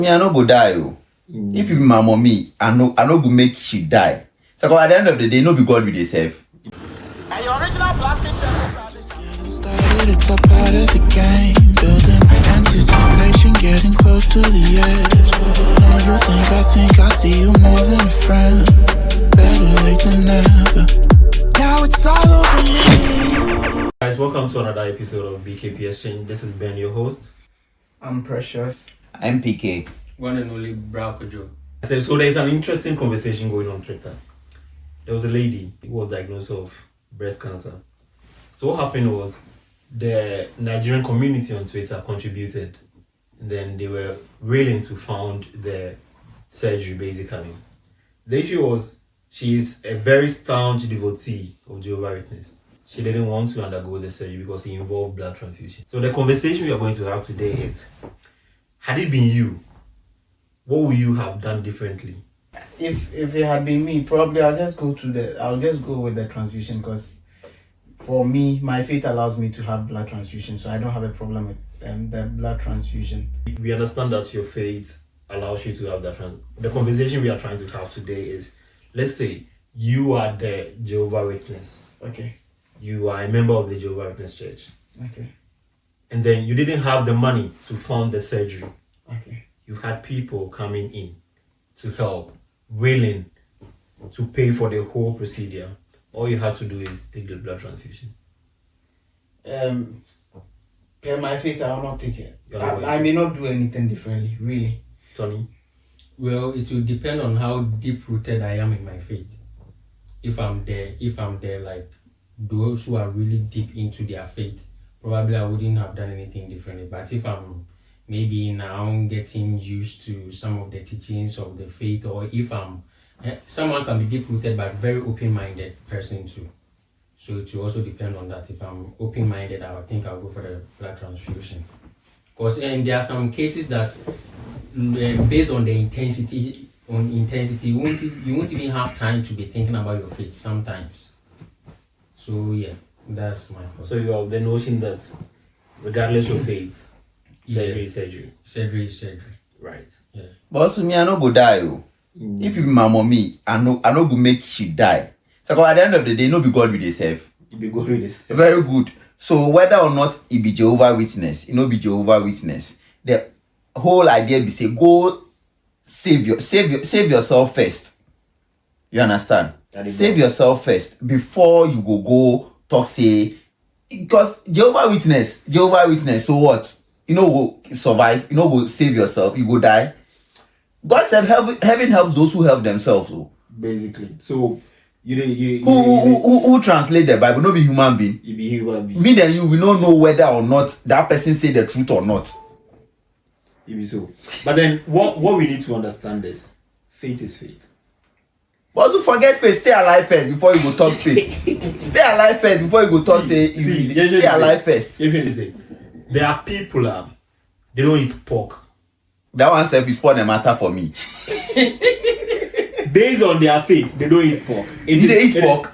Me, I no go die. Oh. If you be my mommy, I no go make she die. So at the end of the day, no be God with yourself. And your original plastic Started, it's a part of the game. Building anticipation, getting close to the edge. No, you think I see you more than a friend. Better late than never. Now it's all over me. Guys, welcome to another episode of BKP Exchange. This is Ben, your host. I'm Precious. I'm PK. One and only Brauko Joe. So there's an interesting conversation going on Twitter. There was a lady who was diagnosed of breast cancer. So what happened was the Nigerian community on Twitter contributed. And then they were willing to fund the surgery basically. The issue was she is a very staunch devotee of Jehovah Witness. She didn't want to undergo the surgery because it involved blood transfusion. So the conversation we are going to have today is, had it been you, what would you have done differently? If it had been me, probably I'll just go with the transfusion, because for me, my faith allows me to have blood transfusion, so I don't have a problem with the blood transfusion. We understand that your faith allows you to have that. The conversation we are trying to have today is, let's say you are the Jehovah Witness. Okay. You are a member of the Jehovah Witness Church. Okay. And then you didn't have the money to fund the surgery. Okay. You had people coming in to help, willing to pay for the whole procedure. All you had to do is take the blood transfusion. Per my faith, I will not take it. You're I may not do anything differently, really. Tony? Well, it will depend on how deep rooted I am in my faith. If I'm there, like those who are really deep into their faith, probably I wouldn't have done anything differently. But if I'm maybe now getting used to some of the teachings of the faith, or if someone can be deep rooted but very open minded person too. So it will also depend on that. If I'm open minded, I would think I'll go for the blood transfusion. Because there are some cases that based on the intensity, you won't even have time to be thinking about your faith sometimes. So yeah, that's my point. So you have the notion that regardless of faith, surgery is surgery. Surgery is surgery. Right. Yeah. But also me, I no go die. Oh. If you be my mommy, I no go make she die. So at the end of the day, no be God with yourself. You be good with this. Very good. So whether or not it be Jehovah Witness, it no be Jehovah Witness. The whole idea be say go save yourself first. You understand? Save yourself first before you go talk say, because Jehovah Witness. So what? You know go survive. You know go save yourself. You go die. God said heaven helps those who help themselves. Oh. Basically. So you who translate the Bible? No be human being. You be human being. Me and you, we don't know whether or not that person say the truth or not. You be so. But then what we need to understand is faith is faith. But also forget faith. Stay alive first before you go talk faith. Stay alive first before you go talk stay alive first. There are people they don't eat pork. That one self is for the matter for me. Based on their faith, they don't eat pork. You they eat pork?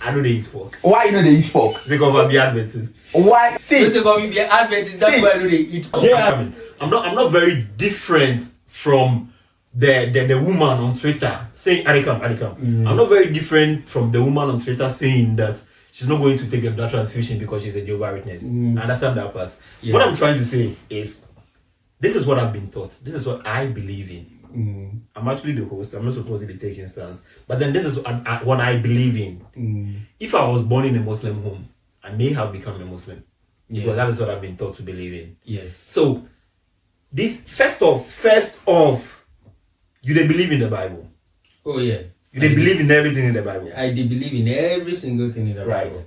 I know they eat pork. Why you know they eat pork? Because I'm the Adventist. Why? See, That's why I know they eat pork. Yeah, I'm not very different from the woman on Twitter saying Adikam. I'm not very different from the woman on Twitter saying that she's not going to take a blood transfusion because she's a Jehovah Witness. I understand that part. Yeah. What I'm trying to say is, this is what I've been taught. This is what I believe in. I'm actually the host. I'm not supposed to be taking stance. But then this is what I believe in. If I was born in a Muslim home, I may have become a Muslim. Yeah. Because that is what I've been taught to believe in. Yes. So, this first off, you they believe in the Bible. Oh yeah. You they believe in everything in the Bible. I do believe in every single thing in the Bible.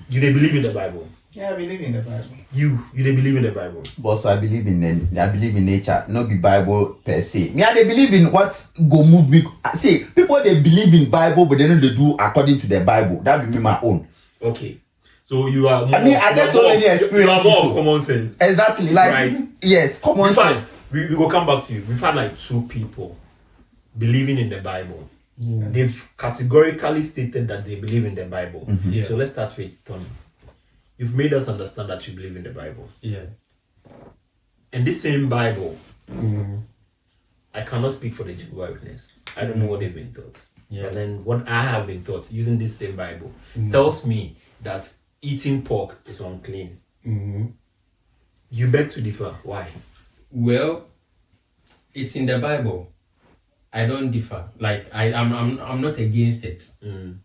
You they believe in the Bible. Yeah, I believe in the Bible. You they believe in the Bible. but so I believe in nature, not be Bible per se. Me, they believe in what go move me. See, people they believe in Bible, but they don't do according to the Bible. That be me my own. Okay. So you are more, I mean, I get so many experiences. You are more of common sense. Exactly, like Right. yes, common In fact, sense. we will come back to you. We've had like 2 people believing in the Bible. They've categorically stated that they believe in the Bible. Yeah. So let's start with Tony. You've made us understand that you believe in the Bible. Yeah. And this same Bible I cannot speak for the Jehovah Witness. I don't know what they've been taught. Yeah. But then what I have been taught using this same Bible tells me that eating pork is unclean. You beg to differ. Why? Well, it's in the Bible. I don't differ. Like I'm not against it.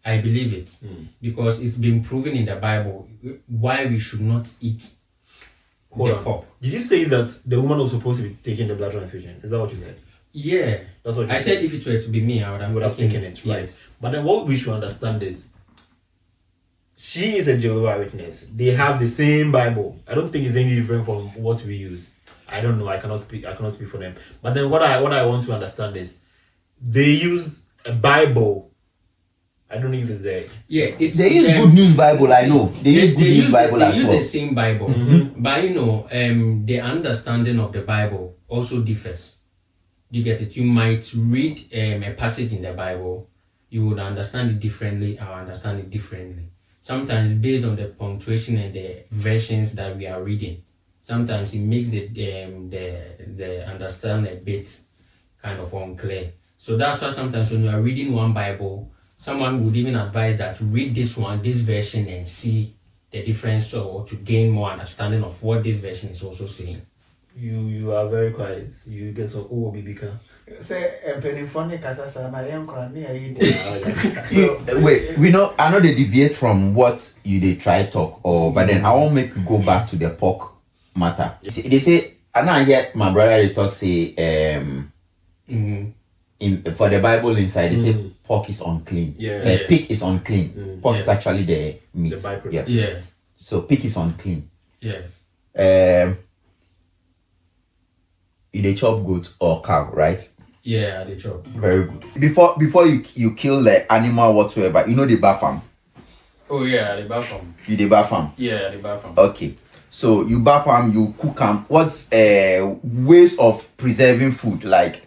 I believe it because it's been proven in the Bible why we should not eat Hold the on. pork. Did you say that the woman was supposed to be taking the blood transfusion? Is that what you said? Yeah, That's what you I said. If it were to be me, I You would have taken it, right? Yes. But then what we should understand is she is a Jehovah Witness. They have the same Bible. I don't think it's any different from what we use. I don't know. I cannot speak for them. But then what I want to understand is they use a Bible. I don't know if it's there. Yeah, it's They use Good News Bible, I know. They use Good News Bible as They use well. the same Bible, but the understanding of the Bible also differs. You get it? You might read a passage in the Bible, you would understand it differently. I understand it differently. Sometimes based on the punctuation and the versions that we are reading, sometimes it makes the understanding a bit kind of unclear. So that's why sometimes when you are reading one Bible, someone would even advise that read this version and see the difference, or to gain more understanding of what this version is also saying. You are very quiet. You get some bibika. Say funny kasasa na yam kwa ni ayi. Wait, I know they deviate from what they try talk, but then I won't make you go back to the pork matter. They say, and I hear my brother they talk say for the Bible inside they say pork is unclean. Pig is unclean. Pork is actually the meat. The byproduct. Yeah. So pig is unclean. Yes. They chop goat or cow, right? Yeah, they chop. Very good. Before you kill the animal whatsoever, they bath them. Oh yeah, they bath them. You dey bath them. Yeah, they bath them. Okay. So you bath them, you cook them. What's ways of preserving food? Like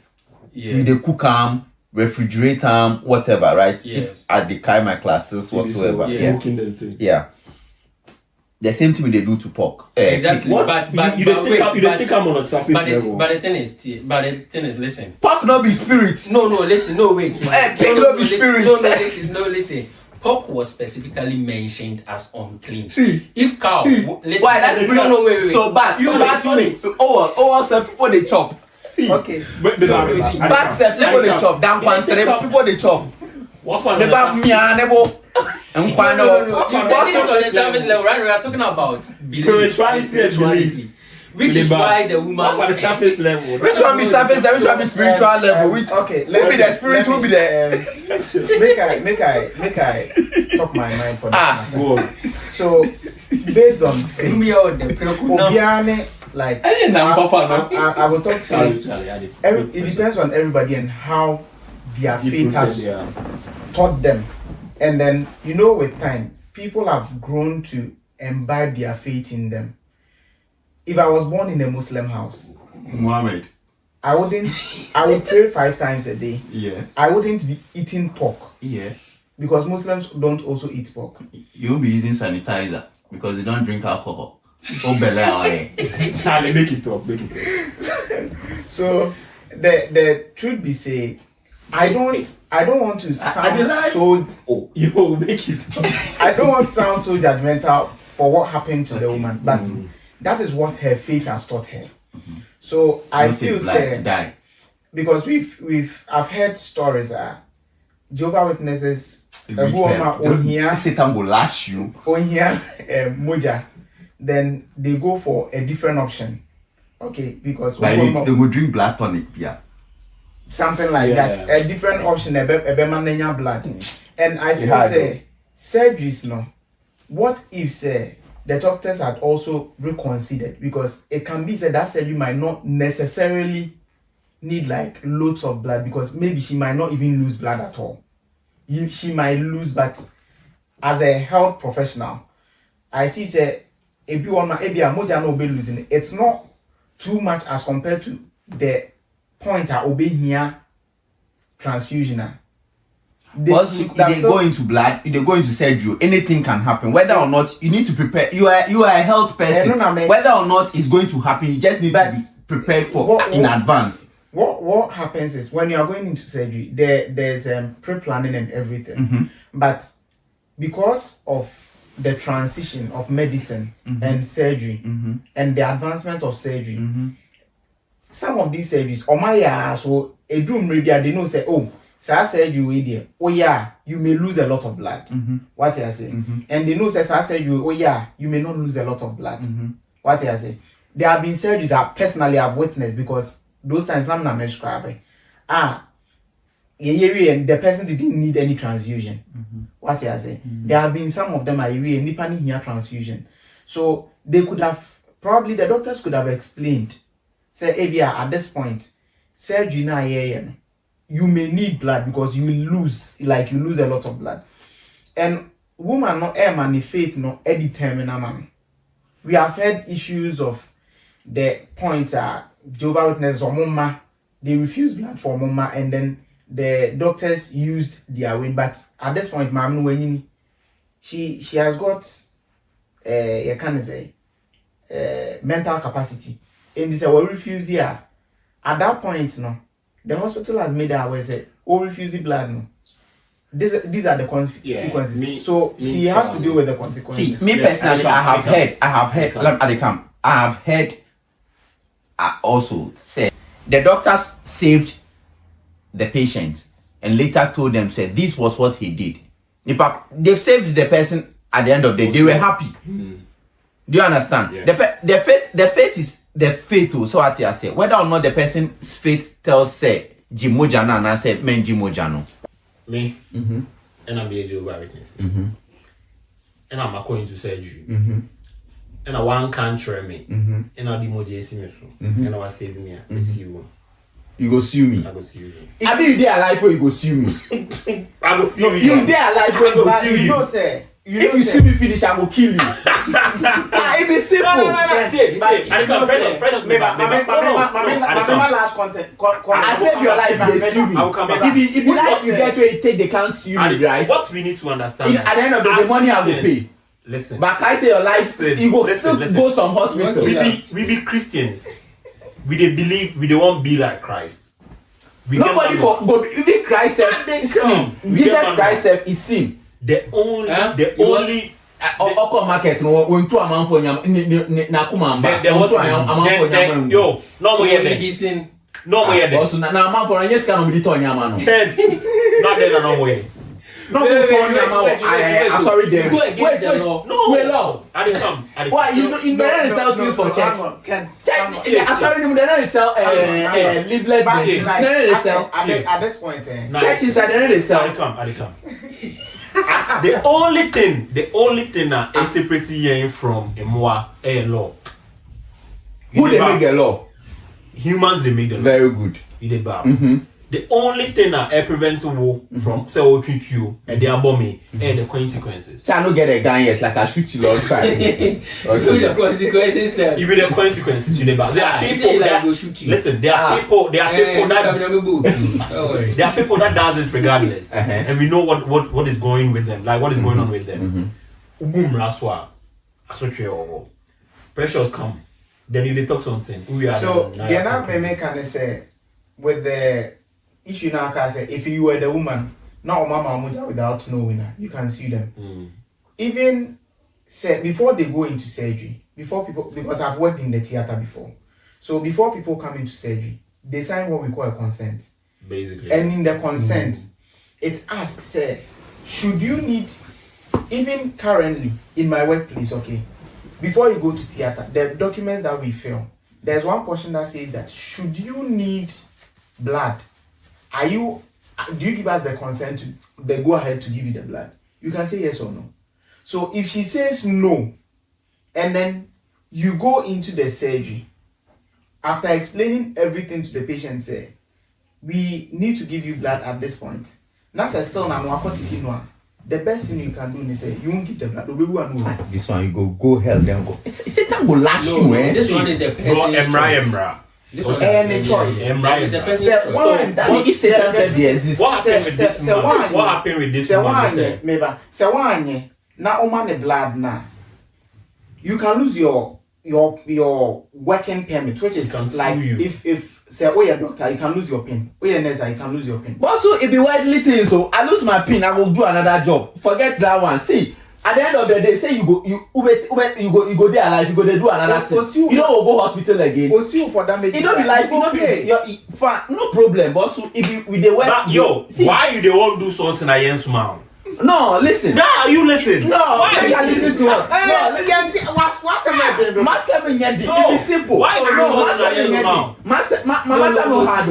you dey cook them, refrigerate them, whatever, right? Yes. If I decline my classes whatsoever. Yeah. The same thing they do to pork. Exactly. What? But you don't take them on a surface level. But the thing is, listen. Pork not be spirit. No, listen, no, wait. Pig not be spirit. Listen. Pork was specifically mentioned as unclean. See. If cow, listen. Why that's spirit? No, wait. So bat. Oh, some people they chop. See. Okay. Bat self people they chop. Down people they chop. What for? The bat me anebo. No. You take it on the surface level, right? We are talking about spirituality. Which is why the woman. What for the surface level? Which one be surface level? Which one be spiritual level? Which Okay, who be the spirit? Who be the make I talk my mind for that. Go on. So based on faith, Obiane, like I will talk to you. It depends on everybody and how their faith has taught them. And then, with time, people have grown to imbibe their faith in them. If I was born in a Muslim house, Muhammad. I would pray 5 times a day. Yeah. I wouldn't be eating pork. Yeah. Because Muslims don't also eat pork. You'll be using sanitizer because they don't drink alcohol. Oh, Charlie, make it up. So, the truth be say, I don't want to sound so. You make it. I don't want to sound so judgmental for what happened to the woman, but that is what her faith has taught her. So I feel sad because I've heard stories. Jehovah Witnesses, Satan will lash you. moja, then they go for a different option. Okay, because they will drink blood tonic. Yeah. Something like that. A different option, a mananya blood. And I feel say surgeries no. What if say the doctors had also reconsidered, because it can be said that surgery might not necessarily need like loads of blood, because maybe she might not even lose blood at all. She might lose, but as a health professional, I see say if you want moja no be losing, it's not too much as compared to the point I obey here transfusion. Once if they go into blood, if they go into surgery, anything can happen. Whether or not you need to prepare, you are a health person. Whether or not it's going to happen, you just need to be prepared for in advance. what happens is when you are going into surgery, there's pre-planning and everything, but because of the transition of medicine and surgery and the advancement of surgery, some of these surgeries, so a doom media they know say, oh, surgery we there, oh yeah, you may lose a lot of blood. What you say? And they know say surgery, oh yeah, you may not lose a lot of blood. What you say? There have been surgeries I personally have witnessed because those times I'm not prescribing. And the person didn't need any transfusion. What you say? There have been some of them are nipping here transfusion. So they could have probably the doctors could have explained. Say, Abia, at this point, surgery na you may need blood because you lose a lot of blood. And woman no man faith no determine man. We have had issues of the points Jehovah Witnesses or mama, they refused blood for mama, and then the doctors used their way. But at this point, ma'am, when she has got mental capacity. And this will refuse here. At that point, no, the hospital has made her aware say, oh, refuse the blood, no. These are the consequences. She has to deal with the consequences. See, me personally, I have heard also say the doctors saved the patient and later told them, say, this was what he did. In fact, they've saved the person at the end of the day. They were happy. Do you understand? Yeah. The faith is the faith. So what I say, whether or not the person's faith tells say Jimojana and I say men Jimojano. Me, and I'm a Jehovah Witness, and I'm going to surgery, and I one can't try me, and I did more JC, and I was saving me. I see you. You go sue me. I go sue you. I mean, you there alive or you go sue me. I go sue you. You there alive or you go sue you. If you see me finish, I will kill you. It be simple. I said your life, they sue me. I will come back. If you like, you get where you take, they can't sue me, right? What we need to understand. At the end of the day, money I will pay. Listen. But I say your life, you go go some hospital. We be Christians. We they believe we don't want to be like Christ. Nobody go even Christ self is sin. Jesus Christ self is sin. The only Oko market no when two amount for nyam na kumamba. Yo, no more here. No more here. Also na amount for anyes can be to nyama no. Not there no more. No, I sorry them. Go against the law. No. Wait, law. I come. Why you in Benin sell things for church? I sorry them. They don't sell leaflet. They sell. At this point, churches are they sell. I come. The only thing that is separating here from a law. Who they make the law? Humans they make the law. Very good. The only thing that prevents war from say what you and they are bombing and the consequences. I don't get a gun yet, like I shoot you long time. The consequences, sir. Even the consequences you never. There are people that listen. There are people that does it regardless, and we know what is going with them, like what is going on with them. Boom, raswa, asotwe pressures come. Then you detox on sin. So they're not can say with the issue now, can say if you were the woman, not mama without knowing her, you can sue them. Even say before they go into surgery, before people, because I've worked in the theater before, so before people come into surgery, they sign what we call a consent. Basically. And in the consent, it asks, say, should you need, even currently in my workplace, okay, before you go to theater, the documents that we fill, there's one portion that says that should you need blood, do you give us the consent to the go ahead to give you the blood? You can say yes or no. So if she says no, and then you go into the surgery, after explaining everything to the patient, say, we need to give you blood at this point. That's still the best thing you can do is say you won't give the blood. This one you go hell then go. Satan will lash you, eh? This one is the person's Emra. This was any choice. If Satan said they exist, what happened with this woman? Say one now woman the blood now. You can lose your working permit, which is like if say, oh yeah, doctor, you can lose your pin. Oh yeah, nurse, you can lose your pin. But so it be widely thing. So I lose my pin, I will do another job. Forget that one. See, at the end of the day, say you go there alive, you go there do another thing. You don't go hospital again. For damage. It don't be like, no problem. But so if you with the way, why you they won't do something against man? No, listen. Nah, you listen. No, why you can listen to her? No, listen. What's the matter? It be simple. Why you do something against man? Mama no hard.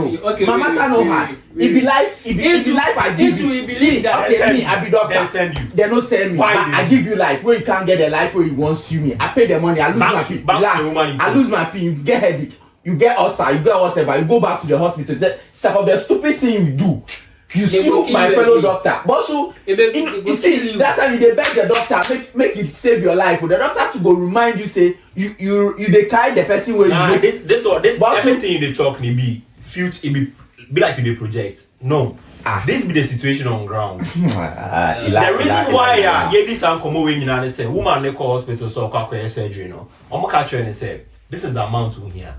Mama no hard. It be life. It be life. I give you. You believe that? Okay, me, I be doctor. They send you. They don't send me. Why I give you life where you can't get the life where you won't sue me. I pay the money. I lose my pin. I lose my pin. You get headache. You get ulcer. You get whatever. You go back to the hospital. Some of the stupid thing you do. You sue my fellow doctor. But so you see that time you beg the doctor make it save your life. The doctor to go remind you say you dey carry the person where you make this everything they talk be future. It be like you dey project. No. This be the situation on ground. The reason why this and come away they say woman they call hospital so call surgery no. Catch you and say this is the amount we here.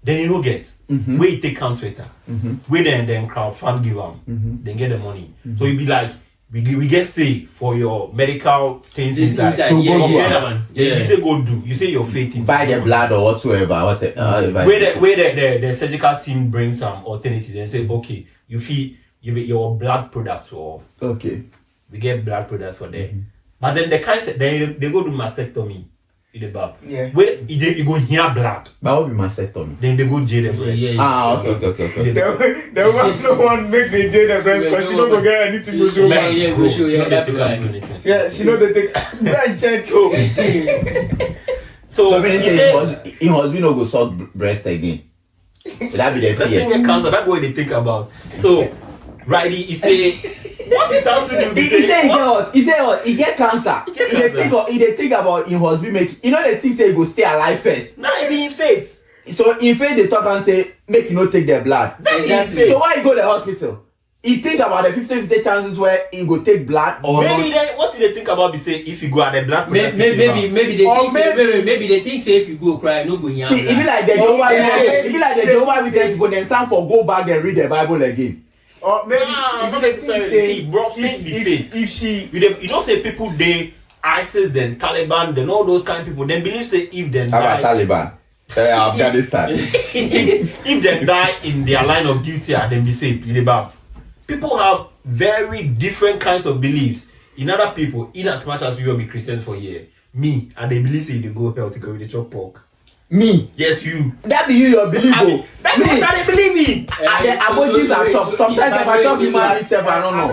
Then you don't get where you take count Twitter, where then crowdfund give them, then get the money. So you be like, we get say for your medical things inside. So you say go do. You say your faith in buy the blood or whatsoever. Where the surgical team brings some alternative, then say okay, you feel your blood products or okay, we get blood products for there. But then they go do mastectomy. In the bab. Yeah. Where you go hear blood. But what be mastectomy? Then they go jail them breast. Okay. There was no one make the jail the breast because she don't go get anything go show. Yeah, she know they take and check. So when say in husband no go suck breast again. That be the fear. That's the cancer. That's what they think about. So Riley, he say what is also do? He say what? He say what? He get cancer. He think about in husband make. You know the thing say he go stay alive first. Nah, he be in faith. So in faith they talk and say make you not take their blood. Exactly. So why you go to the hospital? He think about the 50-50 chances where he go take blood or maybe then what did they think about? Be say if you go at the blood. Maybe they think say if you go cry no go here. See, it be like the Jehovah Witness. It be like the Jehovah Witness go then stand for go back and read the Bible again. Or maybe not necessarily. See, bro, if she you don't say people they ISIS then Taliban then all those kind of people then believe say if then how about Taliban? Afghanistan. if they die in their line of duty and then be saved in the Bible. People have very different kinds of beliefs in other people, in as much as we will be Christians for a year. Me, and they believe say they go healthy, go with the chop pork. Me? Yes, you. That be you, your belief. That's what they believe in. The abojis are chop. Sometimes if I chop human myself, I don't know.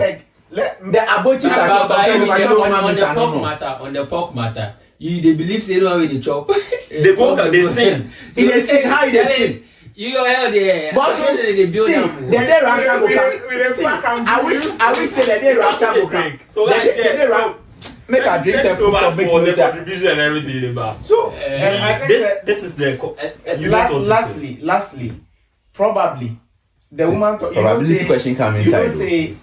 The abojis are chop. Sometimes if I chop human meat, I don't know. On the pork matter, they believe say no way they chop. They go, they sin. They sin, how they sin? You hell there. But so, they build them. The day rapture go come. I wish say the day rapture go come. So like make a drink some food for make the contribution and everything in the bar. So I think this is the lastly, probably the woman probability question come inside. You don't say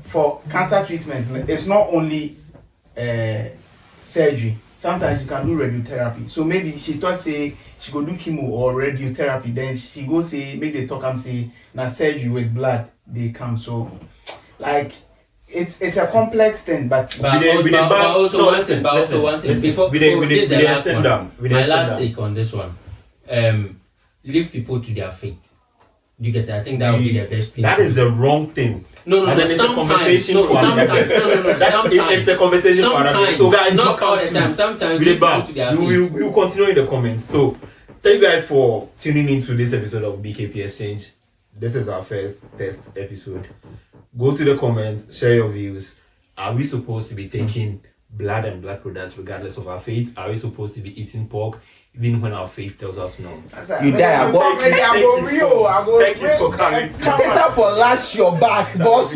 for cancer treatment it's not only surgery. Sometimes you can do radiotherapy. So maybe she thought say she go do chemo or radiotherapy. Then she go say make the talk and say na surgery with blood they come. So like it's a complex thing, but also one thing. Before we did the last one, my last take on this one, leave people to their fate. You get it? I think that would be the best thing. That is the wrong thing. No. It's a conversation for sometimes. It's a conversation for another. So guys, not all the time. Sometimes leave people to their fate. We will continue in the comments. So thank you guys for tuning into this episode of BKP Exchange. This is our first test episode. Go to the comments, share your views. Are we supposed to be taking blood and blood products regardless of our faith? Are we supposed to be eating pork even when our faith tells us no? You die. Thank you for coming. Set up for lash your back, boss.